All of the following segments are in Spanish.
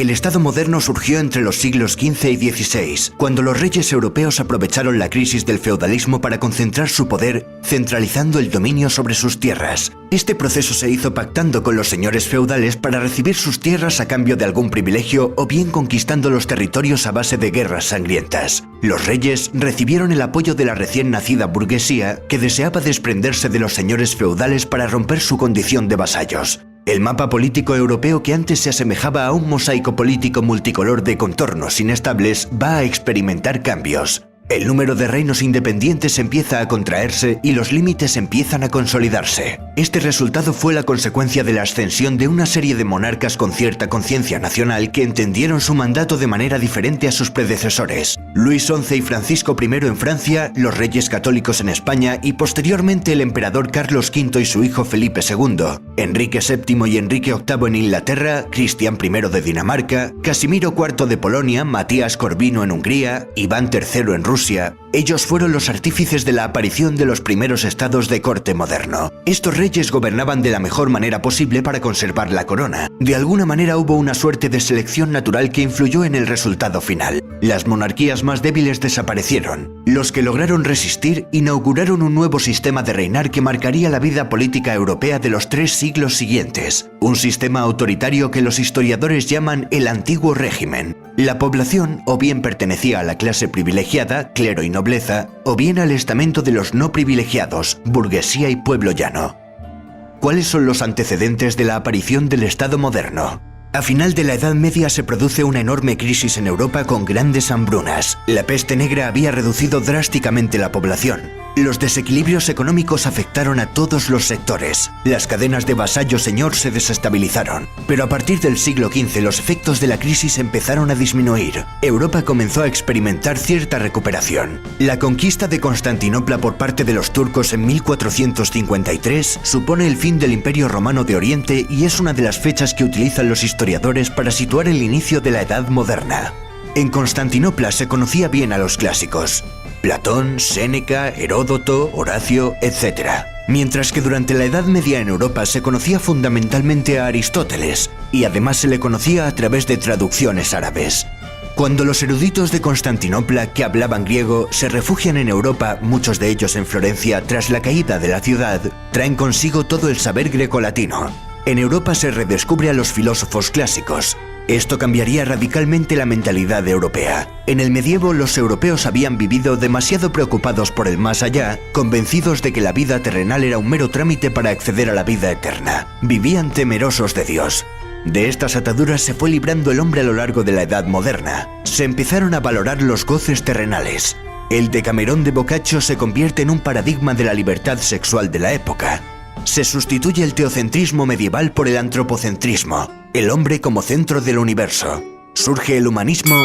El Estado moderno surgió entre los siglos XV y XVI, cuando los reyes europeos aprovecharon la crisis del feudalismo para concentrar su poder, centralizando el dominio sobre sus tierras. Este proceso se hizo pactando con los señores feudales para recibir sus tierras a cambio de algún privilegio o bien conquistando los territorios a base de guerras sangrientas. Los reyes recibieron el apoyo de la recién nacida burguesía, que deseaba desprenderse de los señores feudales para romper su condición de vasallos. El mapa político europeo, que antes se asemejaba a un mosaico político multicolor de contornos inestables, va a experimentar cambios. El número de reinos independientes empieza a contraerse y los límites empiezan a consolidarse. Este resultado fue la consecuencia de la ascensión de una serie de monarcas con cierta conciencia nacional que entendieron su mandato de manera diferente a sus predecesores. Luis XI y Francisco I en Francia, los reyes católicos en España y posteriormente el emperador Carlos V y su hijo Felipe II, Enrique VII y Enrique VIII en Inglaterra, Cristián I de Dinamarca, Casimiro IV de Polonia, Matías Corvino en Hungría, Iván III en Rusia. Ellos fueron los artífices de la aparición de los primeros estados de corte moderno. Estos reyes gobernaban de la mejor manera posible para conservar la corona. De alguna manera hubo una suerte de selección natural que influyó en el resultado final. Las monarquías más débiles desaparecieron. Los que lograron resistir inauguraron un nuevo sistema de reinar que marcaría la vida política europea de los 3 siglos siguientes. Un sistema autoritario que los historiadores llaman el Antiguo Régimen. La población o bien pertenecía a la clase privilegiada, clero y nobleza, o bien al estamento de los no privilegiados, burguesía y pueblo llano. ¿Cuáles son los antecedentes de la aparición del Estado moderno? A final de la Edad Media se produce una enorme crisis en Europa con grandes hambrunas. La peste negra había reducido drásticamente la población. Los desequilibrios económicos afectaron a todos los sectores. Las cadenas de vasallo-señor se desestabilizaron. Pero a partir del siglo XV los efectos de la crisis empezaron a disminuir. Europa comenzó a experimentar cierta recuperación. La conquista de Constantinopla por parte de los turcos en 1453 supone el fin del Imperio Romano de Oriente y es una de las fechas que utilizan los historiadores para situar el inicio de la Edad Moderna. En Constantinopla se conocía bien a los clásicos: Platón, Séneca, Heródoto, Horacio, etc. Mientras que durante la Edad Media en Europa se conocía fundamentalmente a Aristóteles, y además se le conocía a través de traducciones árabes. Cuando los eruditos de Constantinopla, que hablaban griego, se refugian en Europa, muchos de ellos en Florencia, tras la caída de la ciudad, traen consigo todo el saber grecolatino. En Europa se redescubre a los filósofos clásicos. Esto cambiaría radicalmente la mentalidad europea. En el medievo los europeos habían vivido demasiado preocupados por el más allá, convencidos de que la vida terrenal era un mero trámite para acceder a la vida eterna. Vivían temerosos de Dios. De estas ataduras se fue librando el hombre a lo largo de la Edad Moderna. Se empezaron a valorar los goces terrenales. El Decamerón de Boccaccio se convierte en un paradigma de la libertad sexual de la época. Se sustituye el teocentrismo medieval por el antropocentrismo, el hombre como centro del universo. Surge el humanismo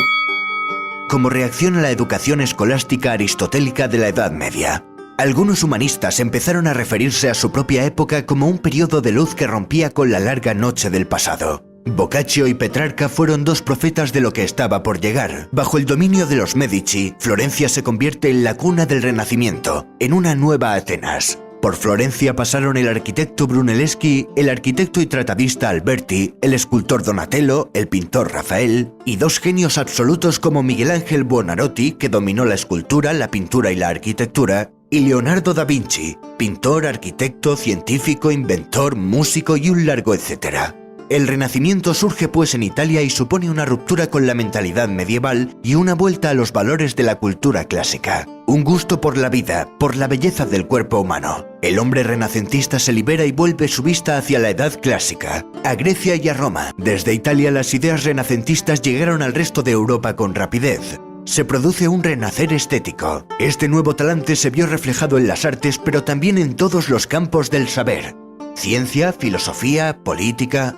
como reacción a la educación escolástica aristotélica de la Edad Media. Algunos humanistas empezaron a referirse a su propia época como un periodo de luz que rompía con la larga noche del pasado. Boccaccio y Petrarca fueron 2 profetas de lo que estaba por llegar. Bajo el dominio de los Medici, Florencia se convierte en la cuna del Renacimiento, en una nueva Atenas. Por Florencia pasaron el arquitecto Brunelleschi, el arquitecto y tratadista Alberti, el escultor Donatello, el pintor Rafael, y 2 genios absolutos como Miguel Ángel Buonarroti, que dominó la escultura, la pintura y la arquitectura, y Leonardo da Vinci, pintor, arquitecto, científico, inventor, músico y un largo etcétera. El Renacimiento surge pues en Italia y supone una ruptura con la mentalidad medieval y una vuelta a los valores de la cultura clásica. Un gusto por la vida, por la belleza del cuerpo humano. El hombre renacentista se libera y vuelve su vista hacia la Edad Clásica, a Grecia y a Roma. Desde Italia las ideas renacentistas llegaron al resto de Europa con rapidez. Se produce un renacer estético. Este nuevo talante se vio reflejado en las artes, pero también en todos los campos del saber: ciencia, filosofía, política.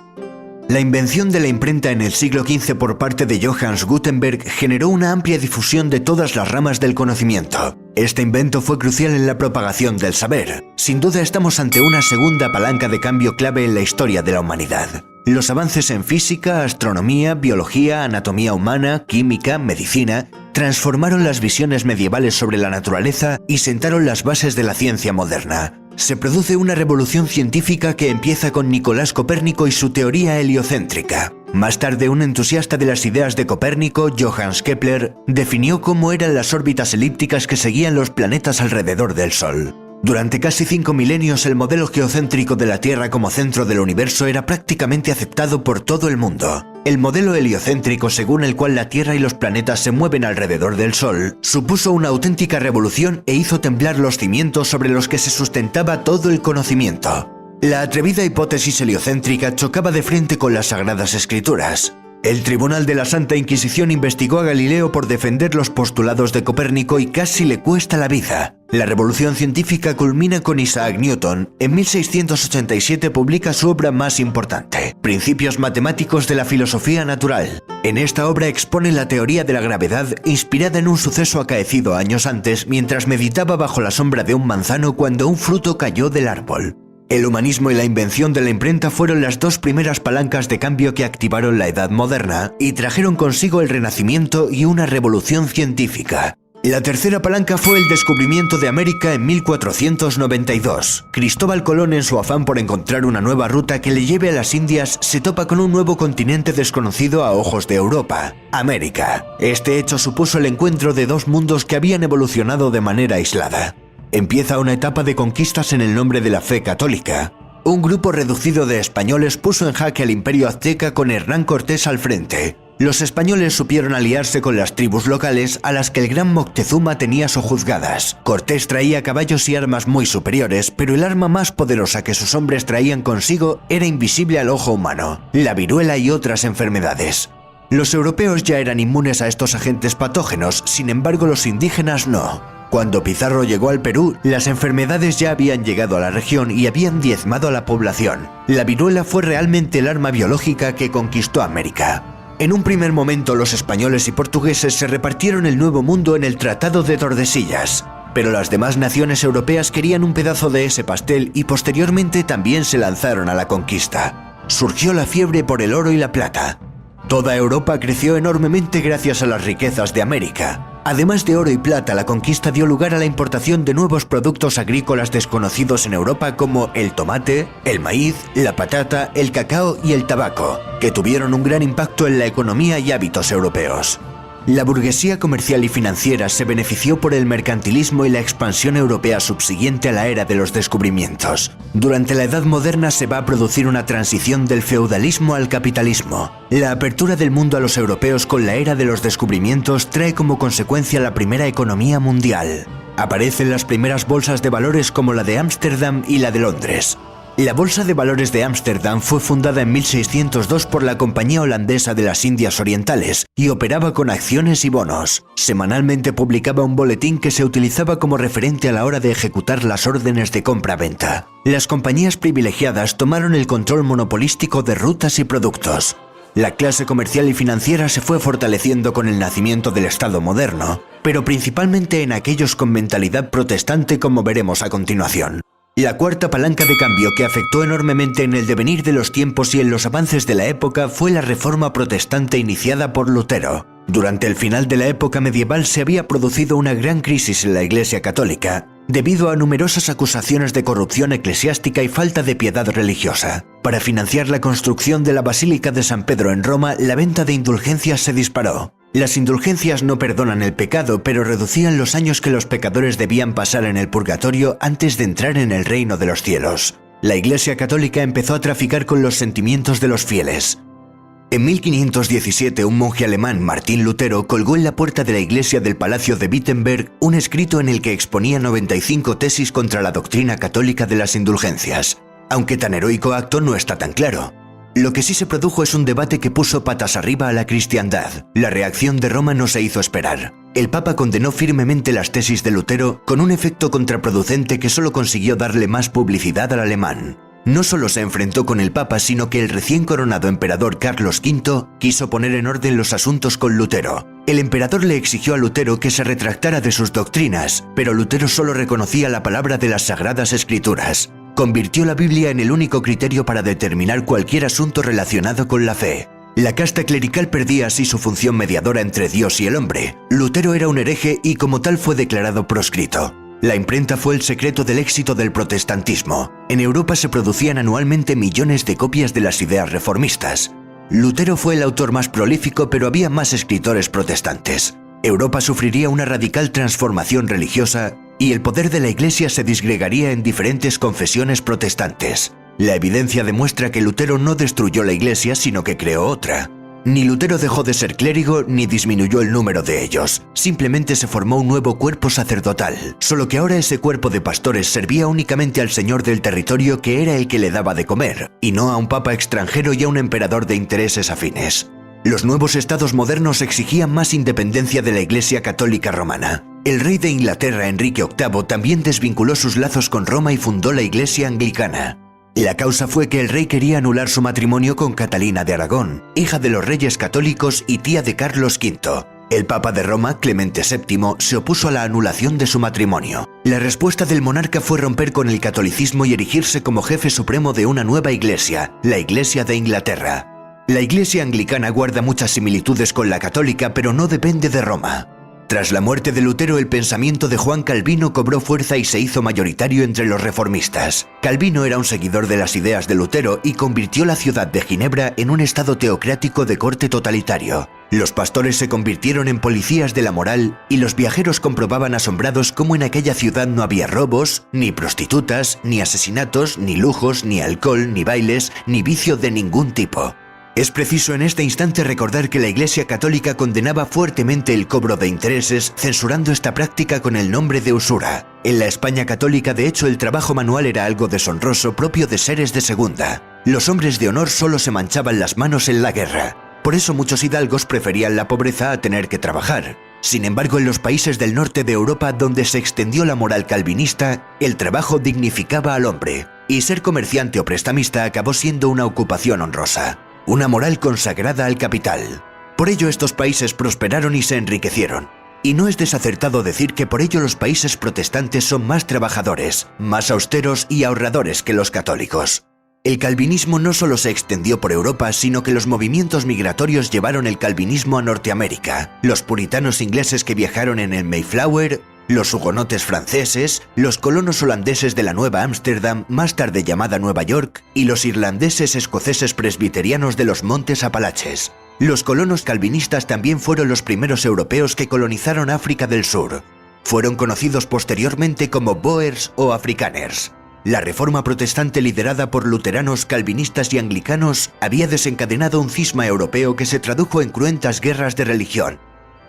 La invención de la imprenta en el siglo XV por parte de Johannes Gutenberg generó una amplia difusión de todas las ramas del conocimiento. Este invento fue crucial en la propagación del saber. Sin duda estamos ante una segunda palanca de cambio clave en la historia de la humanidad. Los avances en física, astronomía, biología, anatomía humana, química, medicina, transformaron las visiones medievales sobre la naturaleza y sentaron las bases de la ciencia moderna. Se produce una revolución científica que empieza con Nicolás Copérnico y su teoría heliocéntrica. Más tarde, un entusiasta de las ideas de Copérnico, Johannes Kepler, definió cómo eran las órbitas elípticas que seguían los planetas alrededor del Sol. Durante casi 5 milenios, el modelo geocéntrico de la Tierra como centro del universo era prácticamente aceptado por todo el mundo. El modelo heliocéntrico, según el cual la Tierra y los planetas se mueven alrededor del Sol, supuso una auténtica revolución e hizo temblar los cimientos sobre los que se sustentaba todo el conocimiento. La atrevida hipótesis heliocéntrica chocaba de frente con las Sagradas Escrituras. El Tribunal de la Santa Inquisición investigó a Galileo por defender los postulados de Copérnico y casi le cuesta la vida. La revolución científica culmina con Isaac Newton. En 1687 publica su obra más importante, Principios matemáticos de la filosofía natural. En esta obra expone la teoría de la gravedad inspirada en un suceso acaecido años antes mientras meditaba bajo la sombra de un manzano cuando un fruto cayó del árbol. El humanismo y la invención de la imprenta fueron las dos primeras palancas de cambio que activaron la Edad Moderna y trajeron consigo el Renacimiento y una revolución científica. La tercera palanca fue el descubrimiento de América en 1492. Cristóbal Colón, en su afán por encontrar una nueva ruta que le lleve a las Indias, se topa con un nuevo continente desconocido a ojos de Europa, América. Este hecho supuso el encuentro de dos mundos que habían evolucionado de manera aislada. Empieza una etapa de conquistas en el nombre de la fe católica. Un grupo reducido de españoles puso en jaque al imperio azteca con Hernán Cortés al frente. Los españoles supieron aliarse con las tribus locales a las que el gran Moctezuma tenía sojuzgadas. Cortés traía caballos y armas muy superiores, pero el arma más poderosa que sus hombres traían consigo era invisible al ojo humano: la viruela y otras enfermedades. Los europeos ya eran inmunes a estos agentes patógenos, sin embargo los indígenas no. Cuando Pizarro llegó al Perú, las enfermedades ya habían llegado a la región y habían diezmado a la población. La viruela fue realmente el arma biológica que conquistó América. En un primer momento, los españoles y portugueses se repartieron el Nuevo Mundo en el Tratado de Tordesillas, pero las demás naciones europeas querían un pedazo de ese pastel y posteriormente también se lanzaron a la conquista. Surgió la fiebre por el oro y la plata. Toda Europa creció enormemente gracias a las riquezas de América. Además de oro y plata, la conquista dio lugar a la importación de nuevos productos agrícolas desconocidos en Europa como el tomate, el maíz, la patata, el cacao y el tabaco, que tuvieron un gran impacto en la economía y hábitos europeos. La burguesía comercial y financiera se benefició por el mercantilismo y la expansión europea subsiguiente a la era de los descubrimientos. Durante la Edad Moderna se va a producir una transición del feudalismo al capitalismo. La apertura del mundo a los europeos con la era de los descubrimientos trae como consecuencia la primera economía mundial. Aparecen las primeras bolsas de valores como la de Ámsterdam y la de Londres. La Bolsa de Valores de Ámsterdam fue fundada en 1602 por la Compañía Holandesa de las Indias Orientales y operaba con acciones y bonos. Semanalmente publicaba un boletín que se utilizaba como referente a la hora de ejecutar las órdenes de compra-venta. Las compañías privilegiadas tomaron el control monopolístico de rutas y productos. La clase comercial y financiera se fue fortaleciendo con el nacimiento del Estado moderno, pero principalmente en aquellos con mentalidad protestante, como veremos a continuación. La cuarta palanca de cambio que afectó enormemente en el devenir de los tiempos y en los avances de la época fue la Reforma Protestante iniciada por Lutero. Durante el final de la época medieval se había producido una gran crisis en la Iglesia Católica, debido a numerosas acusaciones de corrupción eclesiástica y falta de piedad religiosa. Para financiar la construcción de la Basílica de San Pedro en Roma, la venta de indulgencias se disparó. Las indulgencias no perdonan el pecado, pero reducían los años que los pecadores debían pasar en el purgatorio antes de entrar en el reino de los cielos. La Iglesia Católica empezó a traficar con los sentimientos de los fieles. En 1517, un monje alemán, Martín Lutero, colgó en la puerta de la iglesia del Palacio de Wittenberg un escrito en el que exponía 95 tesis contra la doctrina católica de las indulgencias. Aunque tan heroico acto no está tan claro. Lo que sí se produjo es un debate que puso patas arriba a la cristiandad. La reacción de Roma no se hizo esperar. El Papa condenó firmemente las tesis de Lutero, con un efecto contraproducente que solo consiguió darle más publicidad al alemán. No solo se enfrentó con el Papa, sino que el recién coronado emperador Carlos V quiso poner en orden los asuntos con Lutero. El emperador le exigió a Lutero que se retractara de sus doctrinas, pero Lutero solo reconocía la palabra de las Sagradas Escrituras. Convirtió la Biblia en el único criterio para determinar cualquier asunto relacionado con la fe. La casta clerical perdía así su función mediadora entre Dios y el hombre. Lutero era un hereje y como tal fue declarado proscrito. La imprenta fue el secreto del éxito del protestantismo. En Europa se producían anualmente millones de copias de las ideas reformistas. Lutero fue el autor más prolífico, pero había más escritores protestantes. Europa sufriría una radical transformación religiosa y el poder de la Iglesia se disgregaría en diferentes confesiones protestantes. La evidencia demuestra que Lutero no destruyó la Iglesia, sino que creó otra. Ni Lutero dejó de ser clérigo ni disminuyó el número de ellos. Simplemente se formó un nuevo cuerpo sacerdotal, solo que ahora ese cuerpo de pastores servía únicamente al señor del territorio, que era el que le daba de comer, y no a un papa extranjero y a un emperador de intereses afines. Los nuevos estados modernos exigían más independencia de la Iglesia Católica Romana. El rey de Inglaterra, Enrique VIII, también desvinculó sus lazos con Roma y fundó la Iglesia Anglicana. La causa fue que el rey quería anular su matrimonio con Catalina de Aragón, hija de los reyes católicos y tía de Carlos V. El Papa de Roma, Clemente VII, se opuso a la anulación de su matrimonio. La respuesta del monarca fue romper con el catolicismo y erigirse como jefe supremo de una nueva iglesia, la Iglesia de Inglaterra. La Iglesia anglicana guarda muchas similitudes con la católica, pero no depende de Roma. Tras la muerte de Lutero, el pensamiento de Juan Calvino cobró fuerza y se hizo mayoritario entre los reformistas. Calvino era un seguidor de las ideas de Lutero y convirtió la ciudad de Ginebra en un estado teocrático de corte totalitario. Los pastores se convirtieron en policías de la moral y los viajeros comprobaban asombrados cómo en aquella ciudad no había robos, ni prostitutas, ni asesinatos, ni lujos, ni alcohol, ni bailes, ni vicio de ningún tipo. Es preciso en este instante recordar que la Iglesia Católica condenaba fuertemente el cobro de intereses, censurando esta práctica con el nombre de usura. En la España católica, de hecho, el trabajo manual era algo deshonroso propio de seres de segunda. Los hombres de honor solo se manchaban las manos en la guerra. Por eso muchos hidalgos preferían la pobreza a tener que trabajar. Sin embargo, en los países del norte de Europa, donde se extendió la moral calvinista, el trabajo dignificaba al hombre, y ser comerciante o prestamista acabó siendo una ocupación honrosa. Una moral consagrada al capital. Por ello estos países prosperaron y se enriquecieron. Y no es desacertado decir que por ello los países protestantes son más trabajadores, más austeros y ahorradores que los católicos. El calvinismo no solo se extendió por Europa, sino que los movimientos migratorios llevaron el calvinismo a Norteamérica. Los puritanos ingleses que viajaron en el Mayflower, los hugonotes franceses, los colonos holandeses de la Nueva Ámsterdam, más tarde llamada Nueva York, y los irlandeses escoceses presbiterianos de los Montes Apalaches. Los colonos calvinistas también fueron los primeros europeos que colonizaron África del Sur. Fueron conocidos posteriormente como Boers o Afrikaners. La reforma protestante liderada por luteranos, calvinistas y anglicanos había desencadenado un cisma europeo que se tradujo en cruentas guerras de religión.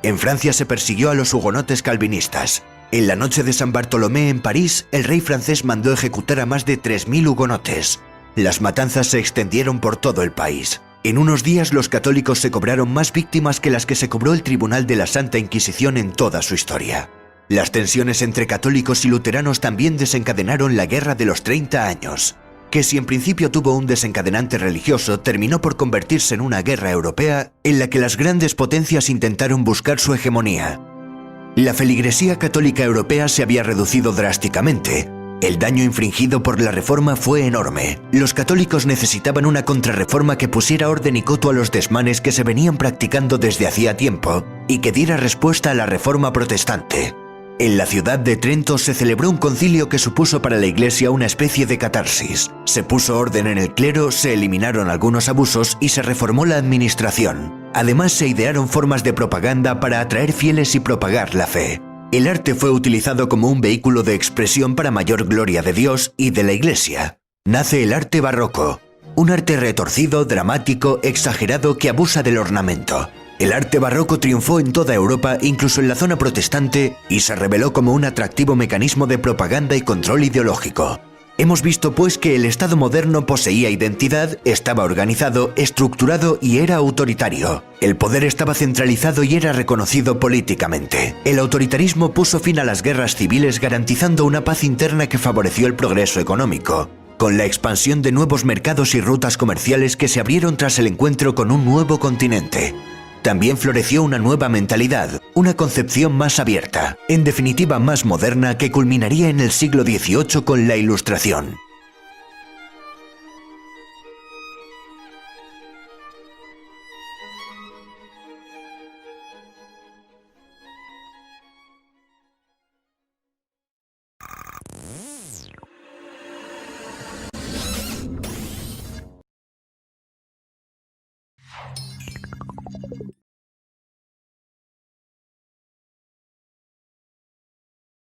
En Francia se persiguió a los hugonotes calvinistas. En la noche de San Bartolomé en París, el rey francés mandó ejecutar a más de 3000 hugonotes. Las matanzas se extendieron por todo el país. En unos días los católicos se cobraron más víctimas que las que se cobró el Tribunal de la Santa Inquisición en toda su historia. Las tensiones entre católicos y luteranos también desencadenaron la Guerra de los 30 años, que si en principio tuvo un desencadenante religioso, terminó por convertirse en una guerra europea en la que las grandes potencias intentaron buscar su hegemonía. La feligresía católica europea se había reducido drásticamente. El daño infligido por la reforma fue enorme. Los católicos necesitaban una contrarreforma que pusiera orden y coto a los desmanes que se venían practicando desde hacía tiempo y que diera respuesta a la reforma protestante. En la ciudad de Trento se celebró un concilio que supuso para la Iglesia una especie de catarsis. Se puso orden en el clero, se eliminaron algunos abusos y se reformó la administración. Además, se idearon formas de propaganda para atraer fieles y propagar la fe. El arte fue utilizado como un vehículo de expresión para mayor gloria de Dios y de la Iglesia. Nace el arte barroco, un arte retorcido, dramático, exagerado que abusa del ornamento. El arte barroco triunfó en toda Europa, incluso en la zona protestante, y se reveló como un atractivo mecanismo de propaganda y control ideológico. Hemos visto pues que el Estado moderno poseía identidad, estaba organizado, estructurado y era autoritario. El poder estaba centralizado y era reconocido políticamente. El autoritarismo puso fin a las guerras civiles, garantizando una paz interna que favoreció el progreso económico, con la expansión de nuevos mercados y rutas comerciales que se abrieron tras el encuentro con un nuevo continente. También floreció una nueva mentalidad, una concepción más abierta, en definitiva más moderna, que culminaría en el siglo XVIII con la Ilustración.